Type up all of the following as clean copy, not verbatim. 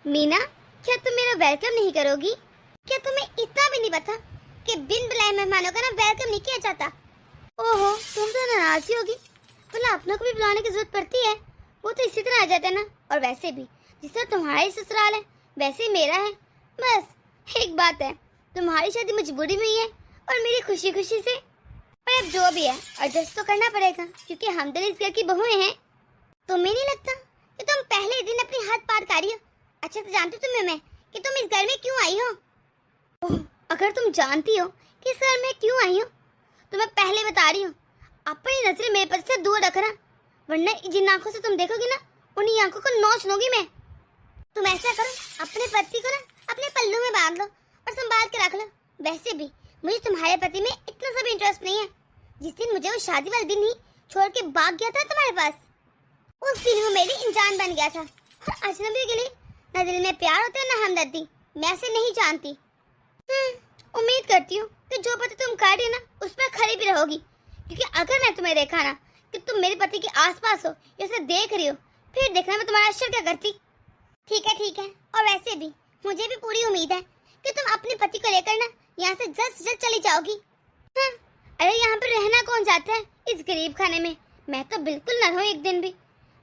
मीना, क्या तुम मेरा वेलकम नहीं करोगी? क्या तुम्हें इतना भी नहीं पता कि बिन बुलाए मेहमानों का ना वेलकम नहीं किया जाता? ओहो, तुम तो नाराज ही होगी। भला अपनों को भी बुलाने की जरूरत पड़ती है? वो तो इसी तरह आ जाता है ना। और वैसे भी जिस तरह तुम्हारा ही ससुराल है वैसे ही मेरा है। बस एक बात है, तुम्हारी शादी मजबूरी में ही है और मेरी खुशी खुशी से। पर अब जो भी है एडजस्ट तो करना पड़ेगा, क्योंकि हम तो इस घर की बहुएं हैं। तुम्हें नहीं लगता कि तुम पहले दिन अपनी हद पार कर रही हो? अच्छा तो जानती तुम्हें मैं कि तुम इस घर में क्यों आई हो। ओह, अगर तुम जानती हो कि इस घर में क्यों आई हो तो मैं पहले बता रही हूँ, अपनी नजरें मेरे पर से दूर रखना, वरना जिन आंखों से तुम देखोगी ना उन्हीं आंखों को नोच लूंगी मैं। तुम ऐसा करो, अपने पति को ना अपने पल्लू में बांध लो और संभाल के रख लो। वैसे भी मुझे तुम्हारे पति में इतना सा भी इंटरेस्ट नहीं है। जिस दिन मुझे वो शादी वाले दिन ही छोड़ के भाग गया था तुम्हारे पास, उस दिन वो मेरी इंजान बन गया था। और अजनबी के लिए न दिल में प्यार होता है न हमदर्दी। मैं ऐसे नहीं जानती। उम्मीद करती हूँ कि जो पति तुम कर रही हो ना उस पर खड़ी भी रहोगी, क्योंकि अगर मैं तुम्हें देखा ना कि तुम मेरे पति के आसपास हो या उसे देख रही हो, फिर देखना मैं तुम्हारा अक्षर क्या करती। ठीक है। और वैसे भी मुझे भी पूरी उम्मीद है कि तुम अपने पति को लेकर ना यहाँ से जल्द से जल्द चली जाओगी। हाँ, अरे यहाँ पर रहना कौन चाहता है इस गरीब खाने में? मैं तो बिल्कुल न रहूँ एक दिन भी।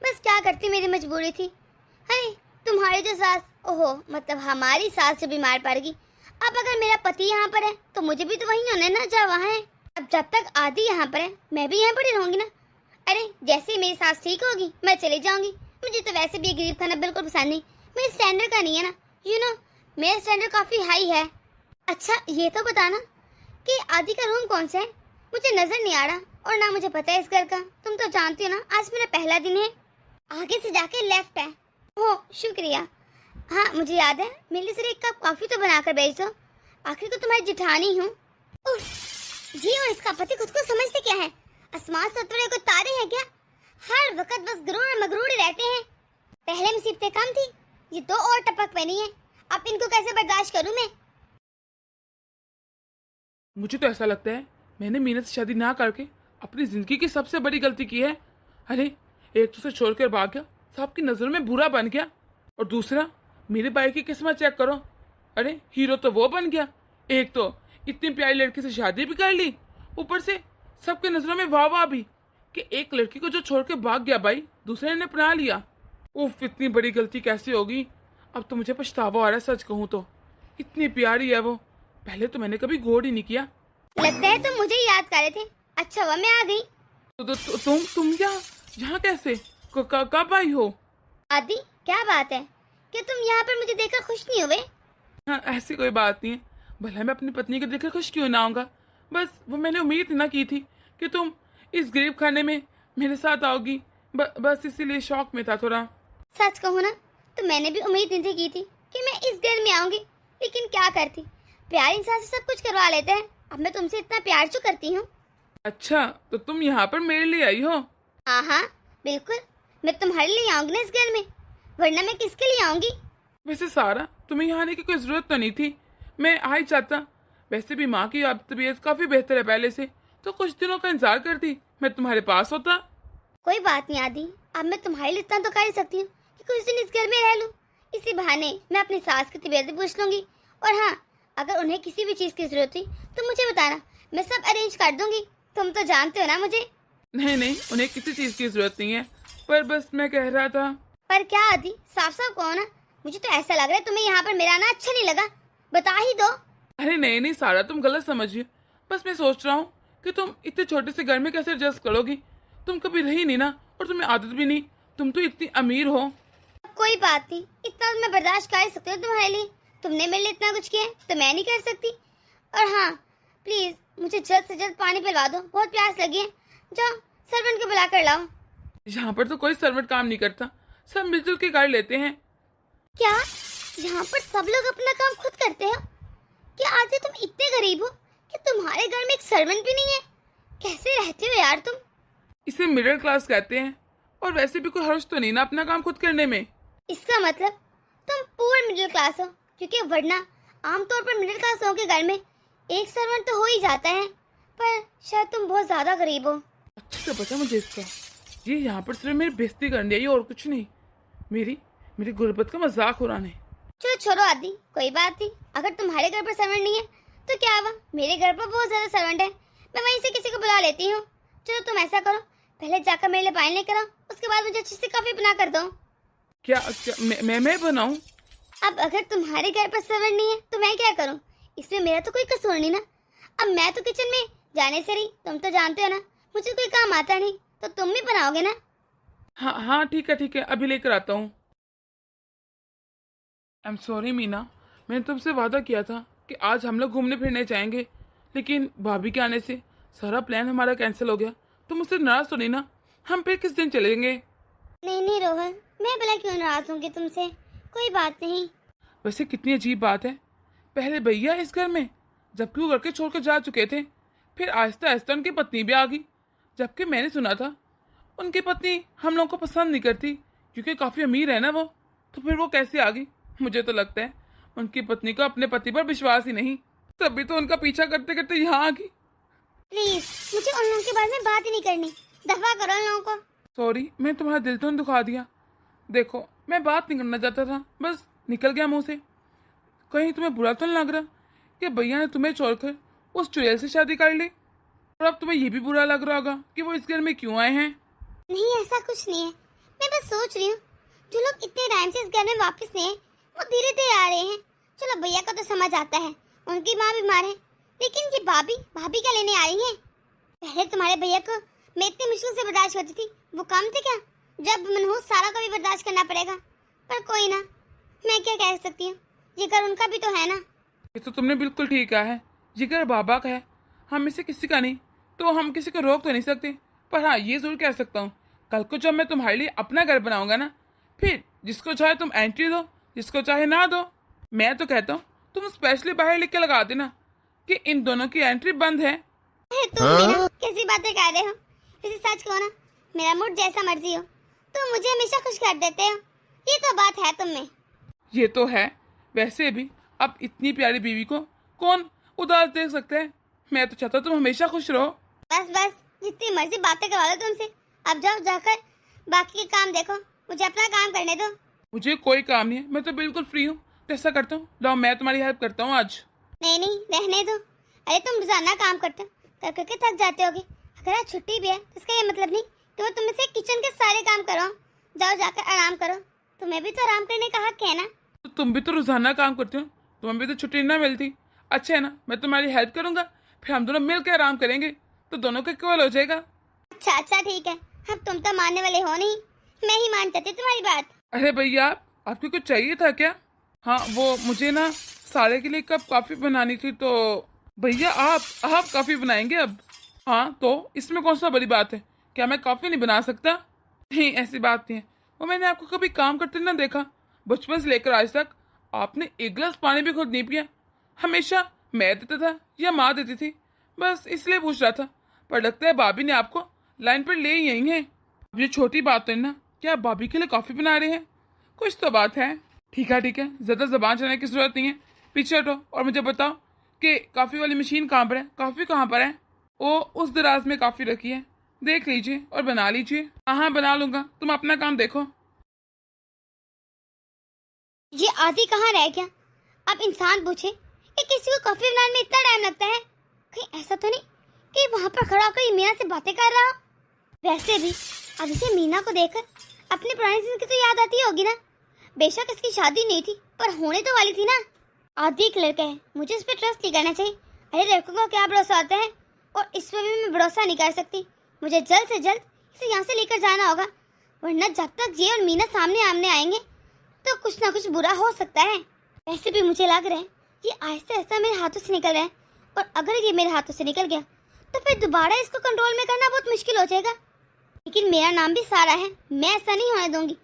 बस क्या करती, मेरी मजबूरी थी। अरे तुम्हारी जो सास, ओहो मतलब हमारी सास जो बीमार पड़ गई, अब अगर मेरा पति यहाँ पर है तो मुझे भी तो वहीं होना है ना जहाँ वहाँ है। अब जब तक आदि यहाँ पर है मैं भी यहाँ पर ही रहूंगी ना। अरे जैसे ही मेरी सास ठीक होगी मैं चली जाऊंगी। मुझे तो वैसे भी गरीब खाना बिल्कुल पसंद नहीं, मेरे स्टैंडर्ड का नहीं है ना। मेरा स्टैंडर्ड काफी हाई है। अच्छा ये तो बताना कि आदि का रूम कौन सा है? मुझे नजर नहीं आ रहा और ना मुझे पता है इस घर का। तुम तो जानती हो ना आज मेरा पहला दिन है। आगे से जाके लेफ्ट है। ओह शुक्रिया। हाँ मुझे याद है, मेरे लिए एक कप कॉफी तो बनाकर भेज दो। आखिर को तुम्हारी जिठानी हूँ। जी और इसका पति खुद को समझते क्या है? आसमान से उतरे कोई तारे हैं क्या? हर वक्त बस गुरूर और मगरूर ही रहते हैं। पहले मुसीबतें कम थी, ये दो और टपक पहनी है। अब इनको कैसे बर्दाश्त करूं मैं? मुझे तो ऐसा लगता है मैंने मीना से शादी ना करके अपनी जिंदगी की सबसे बड़ी गलती की है। अरे एक तो उसे छोड़कर भाग गया, सबकी नजरों में बुरा बन गया, और दूसरा मेरे भाई की किस्मत चेक करो। अरे हीरो तो वो बन गया, एक तो इतनी प्यारी लड़की से शादी भी कर ली, ऊपर से सबके नजरों में वाह वाह भी कि एक लड़की को जो छोड़ के भाग गया भाई दूसरे ने अपना लिया। उफ, इतनी बड़ी गलती कैसे होगी? अब तो मुझे पछतावा आ रहा है, सच कहूँ तो। इतनी प्यारी है वो, पहले तो मैंने कभी गौर ही नहीं किया। लगता है तुम मुझे याद कर रहे थे। अच्छा हुआ मैं आ गई। तुम यहाँ कैसे? कब आई हो? आदि क्या बात है, क्या तुम यहाँ पर मुझे देखकर खुश नहीं हुए? हाँ, ऐसी कोई बात नहीं है। भला मैं अपनी पत्नी को देखकर खुश क्यों ना आऊंगा। बस वो मैंने उम्मीद ना की थी कि तुम इस गरीब खाने में मेरे साथ आओगी। बस इसीलिए शौक में था थोड़ा। सच कहूँ ना तो मैंने भी उम्मीद नहीं की थी कि मैं इस घर में आऊंगी, लेकिन क्या करती, प्यार इंसान से सब कुछ करवा लेते हैं। अब मैं तुमसे इतना प्यार जो करती हूँ। अच्छा तो तुम यहाँ पर मेरे लिए आई हो? हाँ बिल्कुल, मैं तुम्हारे लिए आऊंगी ना इस घर में, वरना मैं किसके लिए आऊंगी? वैसे सारा तुम्हें यहाँ आने की कोई जरूरत तो नहीं थी, मैं आ ही चाहता। वैसे भी माँ की अब तबीयत काफी बेहतर है पहले से, तो कुछ दिनों का इंतजार करती, मैं तुम्हारे पास होता। कोई बात नहीं आदि, अब मैं तुम्हारे लिए इतना तो कर ही सकती हूँ कि कुछ दिन इस घर में रह लूँ। इसी बहाने मैं अपनी सास की तबीयत भी पूछ लूंगी। और हाँ, अगर उन्हें किसी भी चीज की जरूरत हुई तो मुझे बताना, मैं सब अरेंज कर दूंगी। तुम तो जानते हो ना मुझे। नहीं, उन्हें किसी चीज की जरूरत नहीं है, पर बस मैं कह रहा था। पर क्या आदि, साफ साफ कहो ना, मुझे तो ऐसा लग रहा है तुम्हें यहाँ पर मेरा आना अच्छा नहीं लगा। बता ही दो। अरे नहीं सारा, तुम गलत समझिए। बस मैं सोच रहा हूँ कि तुम इतने छोटे से घर में कैसे एडजस्ट करोगी। तुम कभी रही नहीं ना, और तुम्हें आदत भी नहीं। तुम तो इतनी अमीर हो। कोई बात नहीं, इतना तो मैं बर्दाश्त कर सकती हूँ तुम्हारे लिए। तुमने मेरे लिए इतना कुछ किया है तो मैं नहीं कर सकती। और हाँ प्लीज मुझे जल्द से जल्द पानी पिलवा दो, बहुत प्यास लगी है। जाओ सर्वेंट को बुला कर लाओ। यहाँ पर तो कोई सर्वेंट काम नहीं करता, सब मिलजुल के कर लेते हैं। क्या यहाँ पर सब लोग अपना काम खुद करते हो? क्या आदि तुम इतने गरीब हो कि तुम्हारे घर में एक सर्वेंट भी नहीं है? कैसे रहते हो यार तुम? इसे मिडिल क्लास कहते हैं, और वैसे भी कोई हर्ष तो नहीं ना अपना काम खुद करने में। इसका मतलब तुम पूरे मिडिल क्लास हो, क्योंकि वरना आमतौर पर मिडिल क्लास लोगों के घर में एक सर्वेंट तो हो ही जाता है। पर शायद तुम बहुत ज्यादा गरीब हो। अच्छे से पता मुझे इसका, ये यहाँ पर सिर्फ मेरी बेइज्जती करनी है, ये और कुछ नहीं। मेरी गुर्बत का मजाक उड़ाने। चलो छोड़ो आदि, कोई बात नहीं। अगर तुम्हारे घर पर सर्वेंट नहीं है तो क्या हुआ, मेरे घर पर बहुत ज्यादा सर्वेंट है, मैं वहीं से किसी को बुला लेती हूँ। चलो तुम ऐसा करो, पहले जाकर मेरे लिए पानी लेकर आओ, उसके बाद मुझे अच्छी सी कॉफी बना कर दो। क्या मैं बनाऊं? अब अगर तुम्हारे घर पर सर्वेंट नहीं है तो मैं क्या करूँ, इसमें मेरा तो कोई कसूर नहीं ना। अब मैं तो किचन में जाने से रही, तुम तो जानते हो ना मुझे कोई काम आता नहीं, तो तुम भी बनाओगे ना। हाँ हाँ ठीक है, अभी लेकर आता हूँ। आई एम सॉरी मीना, मैंने तुमसे वादा किया था कि आज हम लोग घूमने फिरने जाएंगे, लेकिन भाभी के आने से सारा प्लान हमारा कैंसिल हो गया। तुम मुझसे नाराज तो नहीं ना? हम फिर किस दिन चलेंगे? नहीं नहीं रोहन, मैं भला क्यों नाराज होंगी तुमसे, कोई बात नहीं। वैसे कितनी अजीब बात है, पहले भैया इस घर में, जबकि वो घर के छोड़ कर जा चुके थे, फिर आहिस्ता आहिस्ता उनकी पत्नी भी आ गई, जबकि मैंने सुना था उनकी पत्नी हम लोगों को पसंद नहीं करती क्योंकि काफ़ी अमीर है ना वो, तो फिर वो कैसे आ गई? मुझे तो लगता है उनकी पत्नी को अपने पति पर विश्वास ही नहीं, तभी तो उनका पीछा करते करते यहाँ आ गई। प्लीज मुझे उन लोगों के बारे में बात ही नहीं करनी, दफा करो उन लोगों को। सॉरी, मैं तुम्हारा दिल तो नहीं दुखा दिया। देखो मैं बात नहीं करना चाहता था, बस निकल गया मुंह से। कहीं तुम्हें बुरा तो नहीं लग रहा कि भैया ने तुम्हें छोड़कर उस चुड़ैल से शादी कर ली? और अब तुम्हें ये भी बुरा लग रहा होगा कि वो इस घर में क्यों आए हैं? नहीं ऐसा कुछ नहीं है, मैं बस सोच रही हूँ जो लोग इतने टाइम से इस घर में वापस नहीं है वो धीरे धीरे आ रहे हैं। चलो भैया को तो समझ आता है, उनकी माँ बीमार है, लेकिन ये भाभी क्या लेने आ रही है? पहले तुम्हारे भैया को मैं इतनी मुश्किल से बर्दाश्त करती थी, वो काम थे क्या? जब मन हो सारा का भी बर्दाश्त करना पड़ेगा, पर कोई ना, मैं क्या कह सकती हूँ, ये घर उनका भी तो है ना। ये तो तुमने बिल्कुल ठीक कहा है, ये घर बाबा का है, हम में से किसी का नहीं, तो हम किसी को रोक तो नहीं सकते। पर हाँ ये जरूर कह सकता हूँ, कल को जब मैं तुम्हारे लिए अपना घर बनाऊंगा ना, फिर जिसको चाहे तुम एंट्री दो, जिसको चाहे ना दो। मैं तो कहता हूँ तुम स्पेशली बाहर लिख के लगा देना कि इन दोनों की एंट्री बंद है। तुम भी ना कैसी बातें कर रहे हो, वैसे सच कहो ना, मेरा मूड जैसा मर्जी हो तुम मुझे हमेशा खुश कर देते हो, ये तो बात है तुम में। ये तो है, वैसे भी अब इतनी प्यारी बीवी को कौन उदास देख सकता है? मैं तो चाहता तुम हमेशा खुश रहो। बस जितनी मर्जी बातें करवा लो तुमसे, अब जाओ जाकर बाकी के काम देखो, मुझे अपना काम करने दो। मुझे कोई काम नहीं है, मैं तो बिल्कुल फ्री हूँ। कैसा करता हूँ, लाओ मैं तुम्हारी हेल्प करता हूँ आज। नहीं रहने दो, अरे तुम रोजाना काम करते हो, कर करके थक जाते होगे, अगर आज छुट्टी भी है तो इसका ये मतलब नहीं कि वो तुम से किचन के सारे काम करो। जाओ जाकर आराम करो, तुम्हें भी तो आराम करने का हक है ना। तो तुम भी तो रोजाना काम करते हो, तुम्हें भी तो छुट्टी ना मिलती। अच्छा है ना, मैं तुम्हारी हेल्प करूंगा, फिर हम दोनों मिलकर आराम करेंगे, तो दोनों का इक्वल हो जाएगा। अच्छा ठीक है, अब तुम तो मानने वाले हो नहीं, मैं ही मान जाती तुम्हारी बात। अरे भैया आपको कुछ चाहिए था क्या? हाँ वो मुझे ना सारे के लिए कप कॉफी बनानी थी, तो भैया आप कॉफी बनाएंगे अब? हाँ तो इसमें कौन सा बड़ी बात है, क्या मैं कॉफी नहीं बना सकता? नहीं ऐसी बात नहीं है, वो मैंने आपको कभी काम करते ना देखा, बचपन से लेकर आज तक आपने एक गिलास पानी भी खुद नहीं पिया, हमेशा मैं देता था या माँ देती थी, बस इसलिए पूछ रहा था। पर लगता है भाभी ने आपको लाइन पर ले ही यही है। अब ये छोटी बात तो है ना, क्या आप भाभी के लिए कॉफी बना रहे हैं? कुछ तो बात है। ठीक है ज़्यादा जबान चलाने की जरूरत नहीं है, पीछे हटो और मुझे बताओ कि कॉफ़ी वाली मशीन कहाँ पर है, कॉफ़ी कहाँ पर है? वो उस दराज में कॉफ़ी रखी है, देख लीजिए और बना लीजिए। हाँ बना लूंगा, तुम अपना काम देखो। ये आदि कहाँ रह गया? अब इंसान पूछे कि किसी को कॉफी बनाने में इतना टाइम लगता है, कहीं ऐसा तो नहीं कि वहां पर खड़ा होकर ये मीना से बातें कर रहा हो? वैसे भी अब इसे मीना को देखकर अपनी पुरानी जिंदगी तो याद आती होगी ना। बेशक इसकी शादी नहीं थी पर होने तो वाली थी ना। आदि एक लड़का है, मुझे इस पर ट्रस्ट नहीं करना चाहिए। अरे लड़कों को क्या भरोसा होता है, और इस पर भी मैं भरोसा नहीं कर सकती। मुझे जल्द से जल्द इसे यहाँ से लेकर जाना होगा, वरना जब तक ये और मीना सामने आमने आएंगे तो कुछ ना कुछ बुरा हो सकता है। वैसे भी मुझे लग रहा है ये आहिस्ता आहिस्ता मेरे हाथों से निकल रहा है, और अगर ये मेरे हाथों से निकल गया तो फिर दोबारा इसको कंट्रोल में करना बहुत मुश्किल हो जाएगा। लेकिन मेरा नाम भी सारा है, मैं ऐसा नहीं होने दूंगी।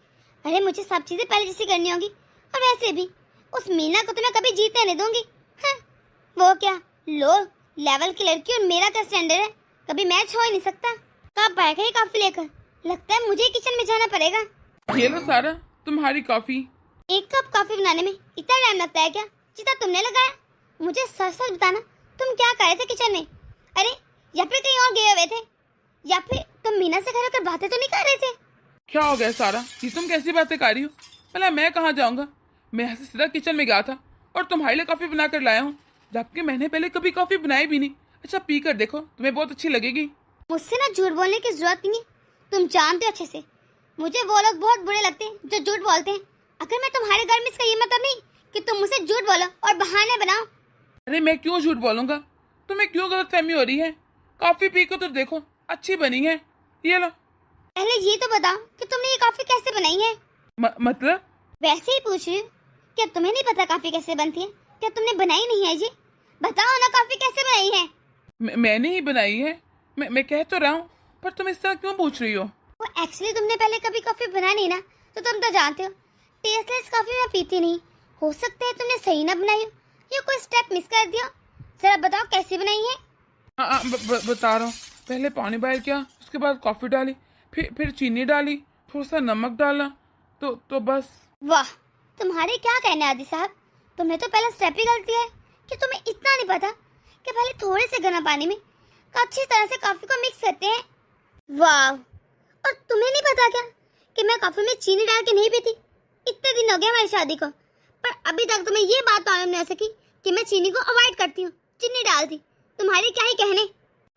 अरे मुझे सब चीजें पहले जैसी करनी होगी, और वैसे भी उस मीना को तो मैं कभी जीतने नहीं दूंगी। हाँ, वो क्या लो लेवल की लड़की और मेरा क्या स्टैंडर्ड है, कभी मैच हो ही नहीं सकता। कब आएगा ये कॉफी लेकर? लगता है मुझे किचन में जाना पड़ेगा। ये लो सारा तुम्हारी कॉफी। एक कप कॉफी बनाने में इतना टाइम लगता है क्या, जितना तुमने लगाया? मुझे सच सच बताना, तुम क्या कर रहे थे किचन में? अरे या फिर कहीं और गए हुए थे, या फिर तुम मीना से घर होकर बातें तो नहीं कर रहे थे? क्या हो गया सारा, ये तुम कैसी बातें कर रही हो? भला मैं कहाँ जाऊंगा, मैं यहाँ से सीधा किचन में गया था और तुम्हारे लिए कॉफी बना कर लाया हूँ, जबकि मैंने पहले कभी कॉफी बनाई भी नहीं। अच्छा पी कर देखो, तुम्हें बहुत अच्छी लगेगी। मुझसे ना झूठ बोलने की जरूरत नहीं है, तुम जानते हो अच्छे से मुझे वो लोग बहुत बुरे लगते हैं जो झूठ बोलते हैं। अगर मैं तुम्हारे घर में, इसका ये मतलब नहीं कि तुम मुझसे झूठ बोलो और बहाने बनाओ। अरे मैं क्यों झूठ बोलूंगा, तुम्हें क्यों गलतफहमी हो रही है? कॉफी पी कर तो देखो, अच्छी बनी है, ये लो। पहले ये तो बताओ कि तुमने ये कॉफी कैसे बनाई है। मतलब? वैसे ही पूछ रही हूँ, क्या तुम्हें नहीं पता कॉफी कैसे बनती है? क्या तुमने बनाई नहीं है? जी बताओ ना, कॉफी कैसे बनाई है? मैंने ही बनाई है, मैं कह तो रहा हूँ, पर तुम इस तरह क्यों पूछ रही हो? वो एक्चुअली तुमने पहले कभी कॉफी बनाई नहीं ना, तो तुम तो जानते हो टेस्टलेस कॉफी मैं पीती नहीं। हो सकता है तुमने सही ना बनाई हो या कोई स्टेप मिस कर दिया। जरा बताओ कैसे बनाई है। हाँ बता रहा हूँ। पहले पानी बॉयल किया, उसके बाद कॉफी डाली, फिर चीनी डाली, थोड़ा सा नमक डाला, तो बस। वाह, तुम्हारे क्या कहने आदि साहब, तुम्हें तो पहला स्टेप ही गलती है कि तुम्हें इतना नहीं पता कि पहले थोड़े से गर्म पानी में अच्छी तरह से कॉफी को मिक्स करते हैं। वाह, और तुम्हें नहीं पता क्या कि मैं कॉफी में चीनी डाल के नहीं पीती? इतने दिन हो गए हमारी शादी को, पर अभी तक तुम्हें ये बात मालूम नहीं हो सकी कि मैं चीनी को अवॉइड करती हूँ, चीनी डालती। तुम्हारे क्या ही कहने।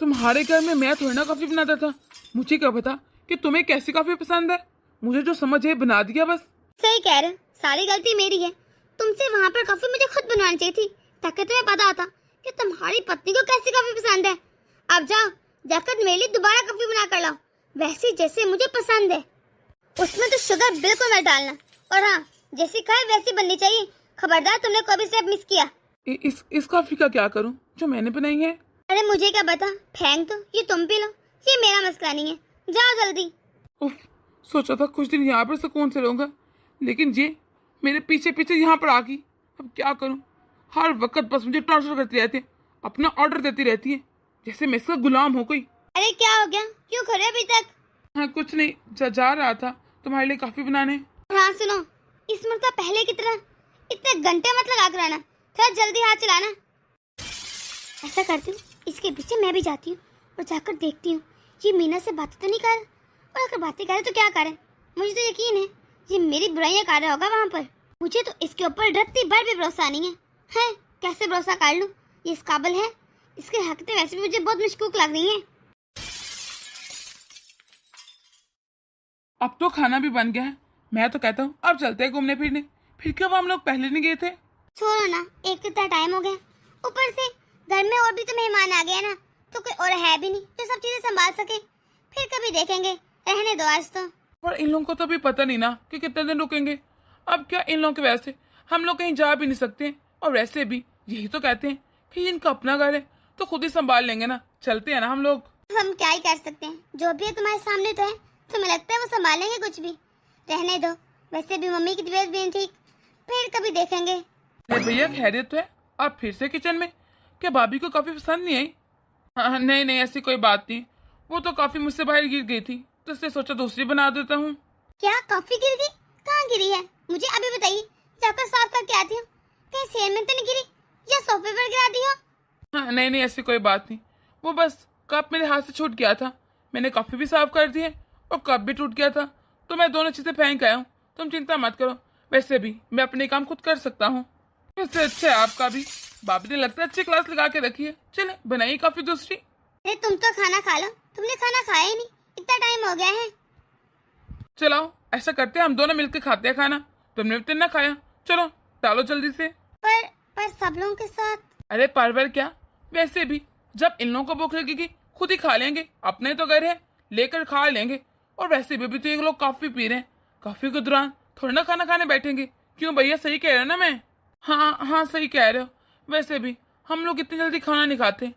तुम्हारे घर में मैं थोड़ी ना कॉफी बनाता था, मुझे क्या पता कि तुम्हें कैसी कॉफी पसंद है। मुझे जो समझ है बना दिया बस। सही कह रहे, सारी गलती मेरी है। तुमसे वहाँ पर कॉफी मुझे खुद बनवानी चाहिए थी, ताकि तुम्हें पता होता कि तुम्हारी पत्नी को कैसी कॉफी पसंद है। अब जाओ, जाकर मेरे लिए दोबारा कॉफी बना कर लाओ, वैसी जैसे मुझे पसंद है। उसमें तो शुगर बिल्कुल मत डालना, और हाँ, जैसी खाए वैसी बननी चाहिए। खबरदार तुमने कोई भी स्टेप मिस किया। इस कॉफी का क्या करूं जो मैंने बनाई है? अरे मुझे क्या पता, फेंक दो, ये तुम पी लो, ये मेरा मसला नहीं है। जाओ जल्दी। उफ, सोचा था कुछ दिन यहाँ पर सुकून से रहूंगा, लेकिन ये मेरे पीछे पीछे यहाँ पर आ गई। अब क्या करूं, हर वक्त बस मुझे टॉर्चर करती रहती है, अपना ऑर्डर देती रहती है, जैसे मैं इसका गुलाम हो गई। अरे क्या हो गया, क्यों खड़े अभी तक? हाँ कुछ नहीं, जा रहा था तुम्हारे लिए कॉफी बनाने। हाँ सुनो, इस मरतबा पहले की तरह इतने घंटे मत लगा कर आना, थोड़ा जल्दी हाथ चलाना। ऐसा करती हूँ, इसके पीछे मैं भी जाती हूँ और जाकर देखती हूँ ये मीना से बातें तो नहीं कर, और अगर बातें करे तो क्या करे। मुझे तो यकीन है ये मेरी बुराइयां कर रहा होगा वहाँ पर। मुझे तो इसके ऊपर रत्ती भर भी भरोसा नहीं है। कैसे भरोसा कर लूँ, ये इस काबिल है? इसके हरकतें वैसे भी मुझे बहुत मशकूक लग रही हैं। अब तो खाना भी बन गया है, मैं तो कहता हूँ अब चलते हैं घूमने फिरने। फिर क्यों हम लोग पहले नहीं गए थे? छोड़ो ना, एक तो इतना टाइम हो गया, ऊपर से घर में और भी तो मेहमान आ गए ना, तो कोई और है भी नहीं जो सब चीजें संभाल सके। फिर कभी देखेंगे, रहने दो आज तो। पर इन लोगों को तो अभी पता नहीं ना कि कितने दिन रुकेंगे। अब क्या इन लोगों की वजह से हम लोग कहीं जा भी नहीं सकते, और वैसे भी यही तो कहते हैं कि इनका अपना घर है तो खुद ही संभाल लेंगे ना। चलते हैं ना हम लोग। हम क्या ही कर सकते हैं, जो भी है तुम्हारे सामने तो है। तुम्हें लगता है वो संभालेंगे कुछ भी? रहने दो, वैसे भी मम्मी की तबीयत भी नहीं ठीक, फिर कभी देखेंगे। अरे भैया खैरियत तो है? आप फिर से किचन में? क्या भाभी को कॉफी पसंद नहीं आई? हाँ नहीं ऐसी कोई बात नहीं, वो तो कॉफी मुझसे बाहर गिर गई थी, तो इसलिए सोचा दूसरी बना देता हूँ। क्या कॉफी गिर गई? कहाँ गिरी है, मुझे अभी बताइए, जाकर साफ करके आती हूँ। कहीं सेल में तो नहीं गिरी या सोफे पर गिरा दी हो? हाँ नहीं ऐसी कोई बात नहीं, वो बस कप मेरे हाथ से छूट गया था। मैंने कॉफी भी साफ कर दी है और कप भी टूट गया था, तो मैं दोनों चीजें फेंक आया हूँ। तुम चिंता मत करो, वैसे भी मैं अपने काम खुद कर सकता हूँ। इससे अच्छा है आपका भी, भाभी ने लगता है अच्छी क्लास लगा के रखी है। चले बनाइए कॉफी दूसरी। अरे तुम तो खाना खा लो, तुमने खाना खाया ही नहीं, इतना टाइम हो गया है। चलाओ ऐसा करते हैं, हम दोनों मिलकर खाते हैं खाना, तुमने भी तो ना खाया। चलो डालो जल्दी से। पर सब लोगों के साथ? अरे परवर क्या, वैसे भी जब इन लोगों को भूख लगेगी खुद ही खा लेंगे, अपने तो घर है, लेकर खा लेंगे। और वैसे भी तो एक लोग कॉफी पी रहे हैं, कॉफी के दौरान थोड़ी ना खाना खाने बैठेंगे। क्यों भैया, सही कह रहे हो ना मैं? हाँ सही कह रहे हो। वैसे भी हम लोग इतनी जल्दी खाना नहीं खाते,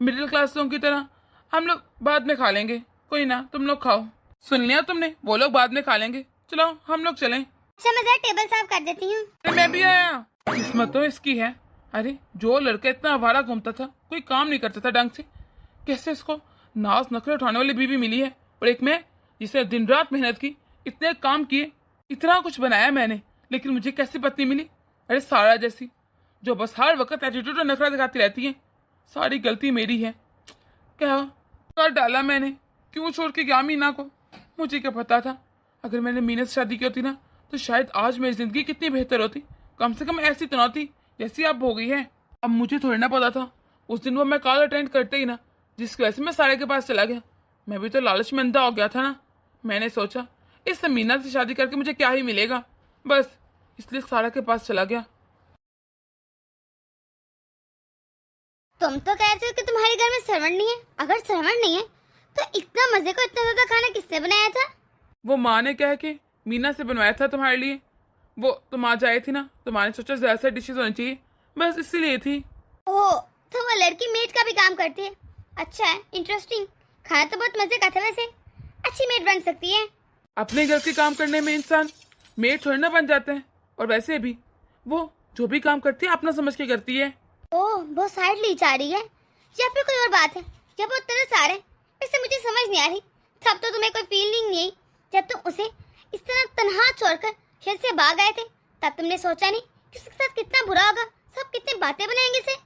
मिडिल क्लास लोगों की तरह। हम लोग बाद में खा लेंगे, कोई ना, तुम लोग खाओ। सुन लिया तुमने, वो लोग बाद में खा लेंगे। चलो हम लोग चलें। अच्छा मैं जरा टेबल साफ कर देती हूँ। अरे मैं भी आया, किस्मत तो इसकी है। अरे जो लड़का इतना आवारा घूमता था, कोई काम नहीं करता था ढंग से, कैसे इसको नाज नखरे उठाने वाली बीवी मिली है। और एक मैं जिसे दिन रात मेहनत की, इतने काम किए, इतना कुछ बनाया मैंने, लेकिन मुझे कैसी पत्नी मिली? अरे सारा जैसी, जो बस हर वक्त एटीट्यूड और नखरा दिखाती रहती है। सारी गलती मेरी है, क्या कर डाला मैंने, क्यों छोड़ के गया मीना को? मुझे क्या पता था, अगर मैंने मीना से शादी की होती ना, तो शायद आज मेरी जिंदगी कितनी बेहतर होती। कम से कम ऐसी तो ना थी जैसी अब हो गई है। अब मुझे थोड़ी ना पता था उस दिन वो मैं कॉल अटेंड करते ही ना, जिसकी वजह से मैं सारे के पास चला गया। मैं भी तो लालच में अंधा हो गया था ना। मैंने सोचा इस मीना से शादी करके मुझे क्या ही मिलेगा, बस इसलिए सारा के पास चला गया। तुम तो कहते हो कि तुम्हारे घर में सर्वंट नहीं है। अगर सर्वंट नहीं है तो इतना मजे को इतना ज्यादा खाना किसने बनाया था? वो माँ ने कह के मीना से बनवाया था तुम्हारे लिए। वो तुम आज आई थी ना, तो माँ ने सोचा ज्यादा से डिशेज होनी चाहिए, बस इसीलिए थी। ओह, तो वो लड़की मेड का भी काम करती है। अच्छा है, इंटरेस्टिंग। खाना तो बहुत मजे का था वैसे। अच्छी मेड बन सकती है। अपने घर के काम करने में इंसान मेड थोड़ी ना बन जाते हैं। और वैसे भी वो जो भी काम करती है अपना समझ के करती है। ओह, वो साइड ली जा रही है या फिर कोई और बात है? जब वो तरस आ रहे इससे मुझे समझ नहीं आ रही। तब तो तुम्हें कोई फीलिंग नहीं आई जब तुम उसे इस तरह तन्हा छोड़कर शहर से भाग आए थे। तब तुमने सोचा नहीं कि उसके साथ कितना बुरा होगा, सब कितने बातें बनाएंगे इसे।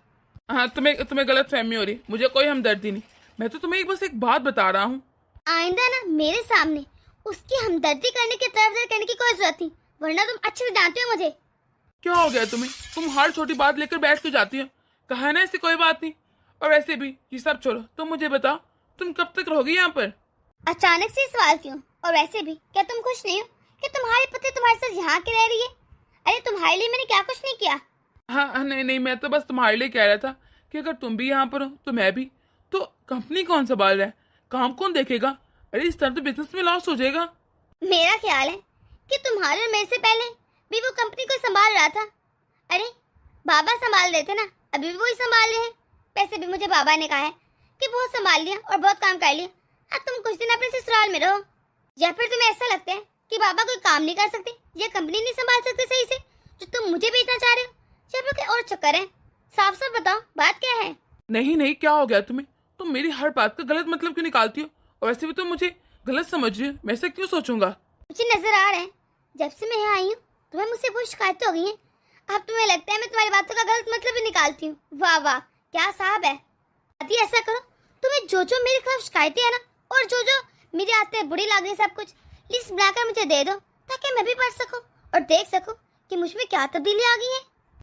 हाँ, तुम्हें गलत फहमी हो रही। मुझे कोई हमदर्दी नहीं। मैं तो तुम्हें बस एक बात बता रहा हूँ। आइंदा ना मेरे सामने उसकी हमदर्दी करने की तरफदारी करने की कोई जरूरत नहीं, वरना तुम अच्छे से जानते हो मुझे। क्या हो गया तुम्हें? तुम हर छोटी बात लेकर बैठ क्यों जाती हो? कहा है ना ऐसी कोई बात नहीं। और वैसे भी ये सब छोड़ो, तुम मुझे बताओ तुम कब तक रहोगी यहाँ पर? अचानक से सवाल क्यों? और वैसे भी क्या तुम खुश नहीं हो कि तुम्हारी पति तुम्हारे साथ यहाँ के रह रही है? अरे तुम्हारे लिए मैंने क्या कुछ नहीं किया। हाँ, नहीं, मैं तो बस तुम्हारे लिए कह रहा था कि अगर तुम भी यहाँ पर हो तो मैं भी। तो कंपनी कौन संभाल रहा है? काम कौन देखेगा? अरे इस तरह तो बिजनेस में लॉस हो जाएगा। मेरा ख्याल है कि तुम्हारे और मेरे से पहले भी वो कंपनी को संभाल रहा था। अरे बाबा संभाल रहे थे ना, अभी भी वही संभाल रहे हैं। वैसे भी मुझे बाबा ने कहा है कि बहुत संभाल लिया और बहुत काम कर लिया। अब तुम कुछ दिन अपने ससुराल में रहो। या फिर तुम्हें ऐसा लगता है कि बाबा कोई काम नहीं कर सकते या कंपनी नहीं संभाल सकते सही से, जो तुम मुझे बेचना चाह रहे हो? या फिर कोई और चक्कर है? साफ साफ बताओ, बात क्या है? नहीं, क्या हो गया तुम्हें? तुम मेरी हर बात का गलत मतलब क्यों निकालती हो? और वैसे भी तुम मुझे गलत समझ रही हो। मैं ऐसा क्यों सोचूंगा? मुझे नजर आ रहा है जब से मैं यहाँ आई हूँ तुम्हें मुझसे बहुत शिकायतें हो गई हैं। अब तुम्हें लगता है मैं तुम्हारी बातों का गलत मतलब ही निकालती हूँ। वाह वाह, क्या साहब है। अभी ऐसा करो, तुम्हें जो जो मेरे खिलाफ शिकायतें है ना, और जो जो मेरी आदतें बुरी लग रही, सब कुछ लिस्ट बनाकर मुझे दे दो, ताकि मैं भी पढ़ सकूं और देख सकूं कि मुझ में क्या तब्दीली आ गई है।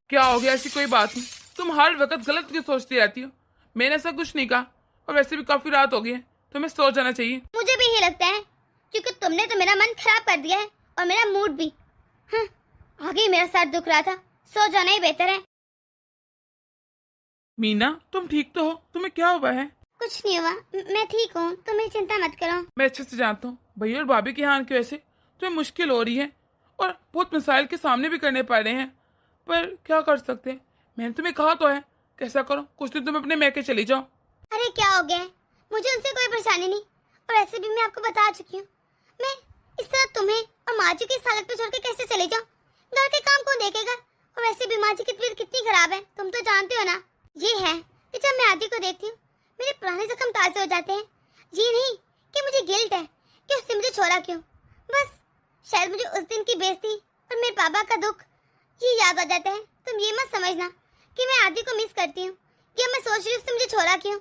क्या हो गया? ऐसी कोई बात नहीं। तुम हर वक्त गलत क्यों सोचती रहती हो? मैंने ऐसा कुछ नहीं कहा। और वैसे भी काफी रात हो गई है, तुम्हें सो जाना चाहिए। मुझे भी यही लगता है, क्योंकि तुमने तो मेरा मन खराब कर दिया है और मेरा मूड भी। हाँ, आगे मेरा साथ दुख रहा था, सो जाना ही बेहतर है। मीना, तुम ठीक तो हो? तुम्हें क्या हुआ है? कुछ नहीं हुआ, मैं ठीक हूँ, तुम्हें चिंता मत करो। मैं अच्छे से जानता हूँ भैया और भाभी के यहाँ की वजह से तुम्हें मुश्किल हो रही है और बहुत मसाइल के सामने भी करने पड़ रहे हैं, पर क्या कर सकते हैं। मैंने तुम्हें कहा तो है कैसा करो, कुछ दिन तुम अपने मैके चली जाओ। अरे क्या हो गया है? मुझे उनसे कोई परेशानी नहीं, और ऐसे भी मैं आपको बता चुकी हूँ। मैं इस तरह तुम्हें और माँ जी की इस हालत पे छोड़ के कैसे चले जाऊँ? घर के काम कौन देखेगा? और वैसे भी माँ जी की तबीयत कितनी खराब है, तुम तो जानते हो ना। ये है कि जब मैं आदि को देखती हूँ मेरे पुराने जख्म ताजे हो जाते हैं। ये नहीं कि मुझे गिल्ट है कि उसने मुझे छोड़ा क्यों, बस शायद मुझे उस दिन की बेइज्जती और मेरे पापा का दुख ये याद आ जाता है। तुम ये मत समझना कि मैं आदि को मिस करती हूँ या मैं सोच रही हूँ उसने मुझे छोड़ा क्यों।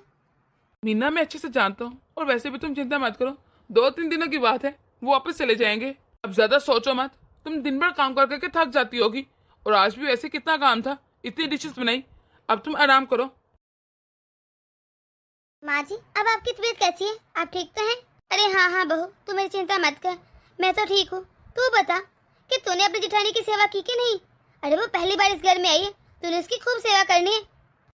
मीना, मैं अच्छे से जानता हूँ और वैसे भी तुम चिंता मत करो, 2-3 दिनों की बात है, वो वापस चले जाएंगे। अब ज्यादा सोचो मत। तुम दिन भर काम कर करके थक जाती होगी और आज भी वैसे कितना काम था, इतनी डिशेस बनाई। अब तुम आराम करो। माँ जी, अब आपकी तबीयत कैसी है? आप ठीक तो हैं? अरे हाँ बहू, तू मेरी चिंता मत कर, मैं तो ठीक हूँ। तू बता कि तूने अपनी जेठानी की सेवा की कि नहीं? अरे वो पहली बार इस घर में आई है, तूने उसकी खूब सेवा करनी है।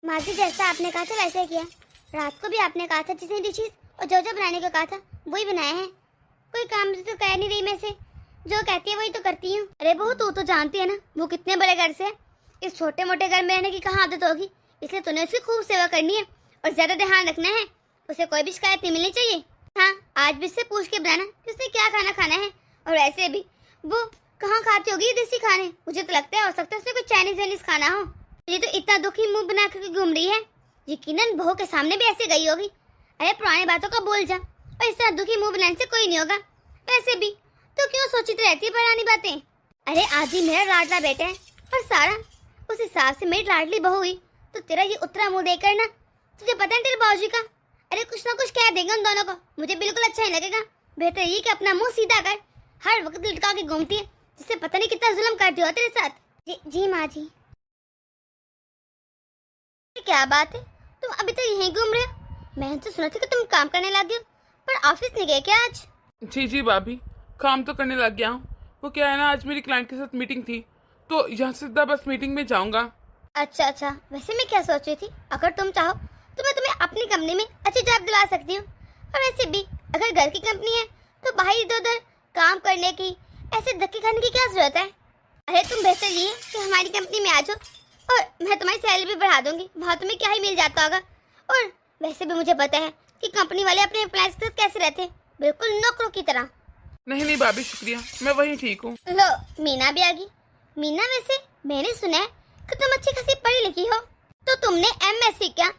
माँ जी, जैसा आपने कहा था वैसे किया। रात को भी आपने कहा था जितनी डिशेज और जो जो बनाने को कहा था वही बनाया है। कोई काम तो कह नहीं रही मैं से, जो कहती है वही तो करती हूँ। अरे बहू, तू तो जानती है ना वो कितने बड़े घर से है। इस छोटे मोटे घर में रहने की कहाँ आदत होगी, इसलिए तूने उसकी खूब सेवा करनी है और ज्यादा ध्यान रखना है। उसे कोई भी शिकायत नहीं मिलनी चाहिए। हाँ, आज भी इससे पूछ के बनाना कि उसने क्या खाना खाना है। और ऐसे भी वो कहाँ खाती होगी देसी खाने? मुझे तो लगता है हो सकता है उसने कुछ चाइनीज वाइनीज खाना हो। ये तो इतना दुखी मुंह बना करके घूम रही है, यकीनन बहू के सामने भी ऐसे गई होगी। अरे पुरानी बातों का भूल जा, और इस तरह दुखी मुंह बनाने से कोई नहीं होगा। वैसे भी तो क्यों सोचती रहती है पुरानी बातें? अरे आदि मेरा लाडला बेटा है और सारा उस हिसाब से मेरी लाडली बहू हुई, तो तेरा ये उतरा मुंह देकर ना, तुझे पता है तेरे बाबूजी का, अरे कुछ ना कुछ कह देंगे उन दोनों को। मुझे बिल्कुल अच्छा नहीं लगेगा। बेहतर ये कि अपना मुंह सीधा कर, हर वक्त लटका के घूमती है जिससे पता नहीं कितना जुल्म कर दिया तेरे साथ। जी माँ जी। क्या बात है, तुम अभी तक यहीं घूम रहे हो? मैंने तो सुना था कि तुम काम करने लग गए हो, पर ऑफिस नहीं गए क्या आज? जी भाभी, काम तो करने लग गया हूँ। वो क्या है ना, आज मेरी क्लाइंट के साथ मीटिंग थी, तो यहाँ से सीधा बस मीटिंग में जाऊँगा। अच्छा, वैसे मैं क्या सोच रही थी, अगर तुम चाहो तो मैं तुम्हें अपनी कंपनी में अच्छी जॉब दिला सकती हूँ। और वैसे भी अगर घर की कंपनी है तो बाहर इधर उधर काम करने की, ऐसे धक्के खाने की क्या जरूरत है? अरे तुम बेहतर ये है कि हमारी कंपनी में आ जाओ और मैं तुम्हारी सैलरी भी बढ़ा दूंगी। वहाँ तुम्हें क्या ही मिल जाता होगा। और वैसे भी मुझे पता है कि कंपनी वाले अपने एम्प्लॉयज के साथ कैसे रहते हैं, बिल्कुल नौकरों की तरह। नहीं भाभी, शुक्रिया, मैं वहीं ठीक हूँ। लो, मीना भी आ गई। मीना, वैसे मैंने सुना है कि तुम अच्छी खासी पढ़ी लिखी हो, तो तुमने एमएससी क्या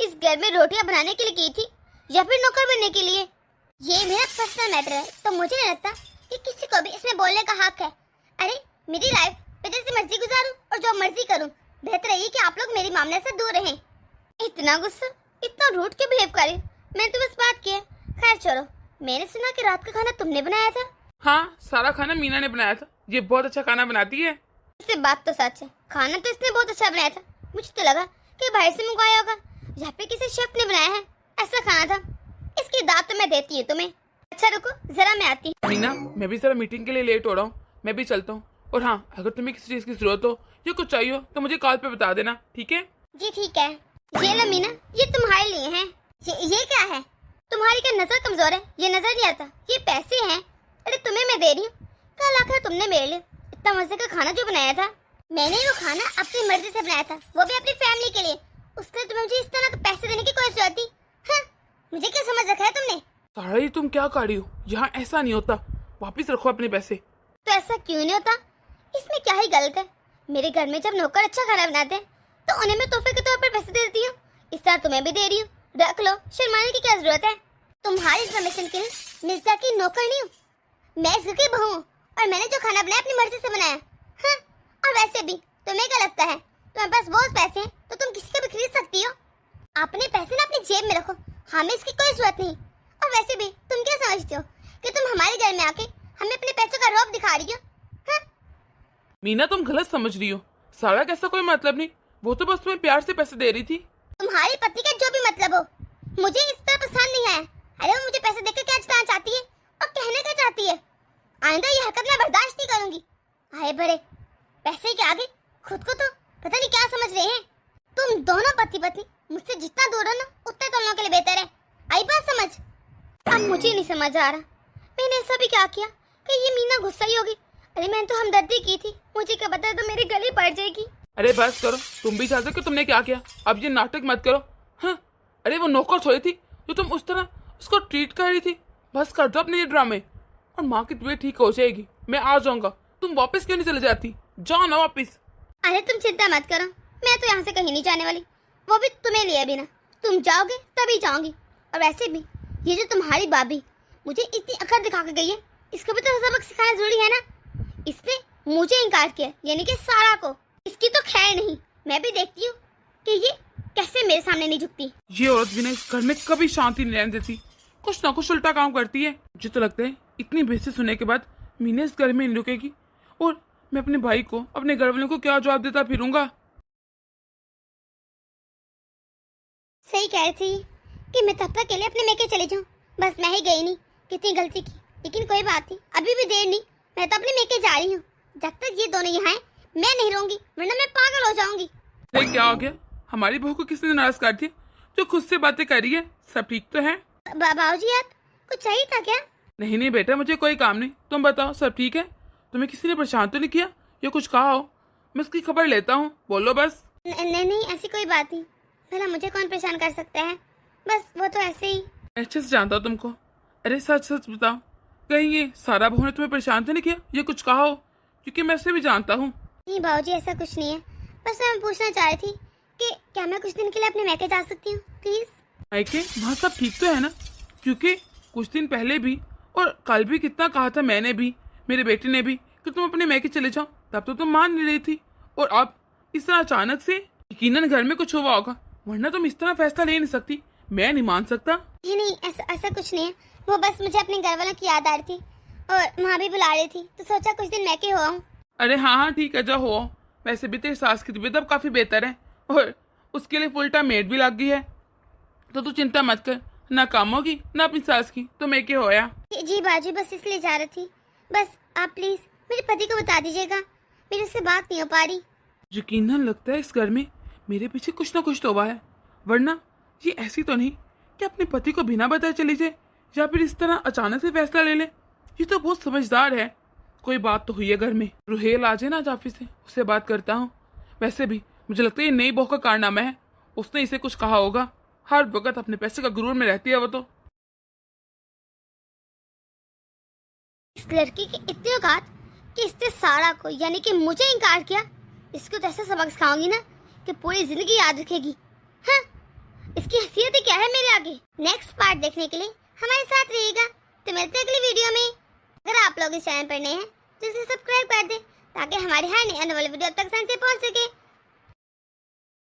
इस घर में रोटियां बनाने के लिए की थी या फिर नौकर बनने के लिए? ये मेरा पर्सनल मैटर है, तो मुझे नहीं लगता कि किसी को भी इसमें बोलने का हक है। अरे मेरी लाइफ मैं जैसे मर्जी गुजारूं और जो मर्जी करूं। बेहतर है कि आप लोग मेरी मामले से दूर रहें। इतना गुस्सा, इतना रूठ के बिहेव कर रही, मैंने तो बस बात की है। खैर छोड़ो, मैंने सुना कि रात का खाना तुमने बनाया था। हाँ, सारा खाना मीना ने बनाया था। ये बहुत अच्छा खाना बनाती है। इससे बात तो सच है, खाना तो इसने बहुत अच्छा बनाया था। मुझे तो लगा कि बाहर से मंगवाया होगा या फिर किसी शेफ ने बनाया है। ऐसा खाना था। इसकी दाद तो मैं देती हूँ तुम्हें। अच्छा रुको, जरा मैं आती हूँ। मीना, मैं भी जरा मीटिंग के लिए लेट हो रहा हूँ, मैं भी चलता हूँ। और हाँ, अगर तुम्हें किसी चीज की जरूरत हो या कुछ चाहिए हो तो मुझे कॉल पे बता देना, ठीक है? जी ठीक है। ये लो मीना, ये तुम्हारे लिए है। ये क्या है? तुम्हारी क्या नजर कमजोर है? ये नजर नहीं आता? ये पैसे हैं। अरे तुम्हें मैं दे रही हूँ, कल आकर तुमने मेरे लिए इतना मजे का खाना जो बनाया था। मैंने वो खाना अपनी मर्जी से बनाया था, वो भी अपनी फैमिली के लिए। उसके लिए तुम्हें मुझे इस तरह के पैसे देने की कोई जरूरत थी? हाँ, मुझे क्या समझ रखा है तुमने? सारा तुम क्या कर रही हो? यहाँ ऐसा नहीं होता, वापिस रखो अपने पैसे। तो ऐसा क्यों नहीं होता? इसमें क्या ही गलत है? मेरे घर में जब नौकर अच्छा खाना बनाते हैं तो उन्हें मैं तोहफे के तौर पर पैसे दे देती हूँ। इस तरह तुम्हें भी दे रही हूँ, रख लो, शर्माने की क्या जरूरत है? तुम्हारी इन्फॉर्मेशन के लिए मिर्जा की नौकर नहीं हूँ, मैं इस घर की बहू हूँ और मैंने जो खाना बनाया अपनी मर्जी से बनाया। हाँ, और वैसे भी तुम्हें क्या लगता है तुम्हारे पास बहुत पैसे हैं तो तुम किसी को भी खरीद सकती हो? अपने पैसे ना अपनी जेब में रखो, हमें इसकी कोई जरूरत नहीं। और वैसे भी तुम क्या समझते हो कि तुम हमारे घर में आके हमें अपने पैसों का रौब दिखा रही हो? हाँ? मीना, तुम गलत समझ रही हो। सारा कैसा कोई मतलब नहीं, वो तो बस तुम्हें प्यार से पैसे दे रही थी। तुम्हारी पत्नी का जो भी मतलब हो, मुझे इस तरह पसंद नहीं है। अरे वो मुझे पैसे देकर क्या जताना चाहती है और कहने क्या चाहती है? आइंदा ये हरकत मैं बर्दाश्त नहीं करूंगी। आए बड़े, पैसे के आगे खुद को तो पता नहीं क्या समझ रहे हैं। तुम दोनों पति पत्नी मुझसे जितना दूर हो ना, उतना तुम लोगों के लिए बेहतर है। आई बात समझ? अब मुझे नहीं समझ आ रहा मैंने ऐसा भी क्या किया कि ये मीना गुस्सा ही होगी। अरे मैंने तो हमदर्दी की थी, मुझे क्या पता तो मेरी गली पड़ जाएगी। अरे बस करो, तुम भी जानते हो कि तुमने क्या किया। अब ये नाटक मत करो। हाँ, अरे वो नौकर थोड़ी थी जो तुम उस तरह उसको ट्रीट कर रही थी। बस कर दो अपने ये ड्रामे, और माँ की तबीयत ठीक हो जाएगी। मैं आ जाऊंगा, तुम वापस क्यों नहीं चले जाती? जाओ ना वापस। अरे तुम चिंता मत करो, मैं तो यहाँ से कहीं नहीं जाने वाली, वो भी तुम्हें लिए बिना। तुम जाओगे तभी जाऊंगी। और वैसे भी ये जो तुम्हारी भाभी मुझे इतनी अकड़ दिखा के गई है, इसको भी तो सबक सिखाना जरूरी है ना। इसने मुझे इनकार किया, यानी कि सारा को। इसकी तो खैर नहीं, मैं भी देखती हूँ कि ये कैसे मेरे सामने नहीं झुकती। ये औरत भी ना इस घर में कभी शांति नहीं रहने देती, कुछ ना कुछ उल्टा काम करती है। मुझे तो लगता है इतनी बेइज्जती सुनने के बाद मीना इस घर में नहीं रुकेगी, और मैं अपने भाई को, अपने घर वालों को क्या जवाब देता फिरूंगा। सही कह रही थी कि मैं तब तक के लिए अपने मेके चले जाऊँ। बस मैं ही गई नहीं, कितनी गलती की। लेकिन कोई बात नहीं, अभी भी देर नहीं, मैं तो अपने मेके जा रही हूँ। जब तक ये दोनों यहाँ हैं मैं नहीं रहूंगी, वरना मैं पागल हो जाऊंगी। अरे क्या हो गया? हमारी बहू को किसने नाराज कर दिया जो खुद से बातें कर रही है? सब ठीक तो है? बाबूजी, आप कुछ चाहिए था क्या? नहीं बेटा, मुझे कोई काम नहीं। तुम बताओ, सब ठीक है? तुम्हें किसी ने परेशान तो नहीं किया या कुछ कहा हो? मैं उसकी खबर लेता हूँ, बोलो बस। नहीं, ऐसी कोई बात नहीं। भला मुझे कौन परेशान कर सकता है? बस वो तो ऐसे ही। अच्छे से जानता हूँ तुमको। अरे सच सच बताओ, कहीं ये सारा बहू ने तुम्हें परेशान तो नहीं किया या कुछ कहा हो? क्योंकि मैं उसे भी जानता हूँ। नहीं बाबूजी, ऐसा कुछ नहीं है। बस मैं पूछना चाह रही थी कि क्या मैं कुछ दिन के लिए अपने मैके जा सकती हूँ प्लीज? मायके वहाँ सब ठीक तो है ना? क्योंकि कुछ दिन पहले भी और कल भी कितना कहा था मैंने भी, मेरे बेटे ने भी, कि तुम अपने मैके चले जाओ। तब तो तुम मान नहीं रही थी, और अब इस तरह अचानक से। यकीनन घर में कुछ हुआ होगा, वरना तुम इस तरह फैसला ले नहीं सकती। मैं नहीं मान सकता। नहीं, ऐसा कुछ नहीं है। वो बस मुझे अपने घर वालों की याद आ रही थी। और वहाँ भी बुला रही थी तो सोचा कुछ दिन मैं के हो आऊँ। अरे हाँ हाँ ठीक है, जा हो। वैसे भी तेरी सास की तबीयत अब काफी बेहतर है और उसके लिए फुल टाइम मेड भी लग गई है, तो तू चिंता मत कर, ना काम होगी ना अपनी सास की, तो मैं क्या होया। जी बाजी, बस इसलिए जा रही थी। बस आप प्लीज मेरे पति को बता दीजिएगा, मेरे से बात नहीं हो पा रही। यकीनन लगता है इस घर में मेरे पीछे कुछ ना कुछ तो हुआ है, वरना ये ऐसी तो नहीं कि अपने पति को बिना बताए चली जाए या फिर इस तरह अचानक से फैसला ले ले। ये तो बहुत समझदार है। कोई बात तो हुई है घर में। रुहेल आ जाए ना आज ऑफिस से, उससे बात करता हूँ। वैसे भी मुझे लगता है ये नई बहू का कारनामा है, उसने इसे कुछ कहा होगा। हर वक्त अपने पैसे का गुरूर में रहती है वो तो। इस लड़की की इतनी औकात कि इसने सारा को यानी कि मुझे इनकार किया। इसको तो ऐसा सबक सिखाऊंगी ना कि पूरी जिंदगी याद रखेगी। हाँ, इसकी हैसियत ही क्या है मेरे आगे। नेक्स्ट पार्ट देखने के लिए हमारे साथ रहिएगा। तो मिलते हैं अगली वीडियो में। अगर आप लोग इस चैनल पर नए हैं तो इसे सब्सक्राइब कर दें ताकि हमारे हर नए आने वाले वीडियो अब तक आसानी से पहुंच सके।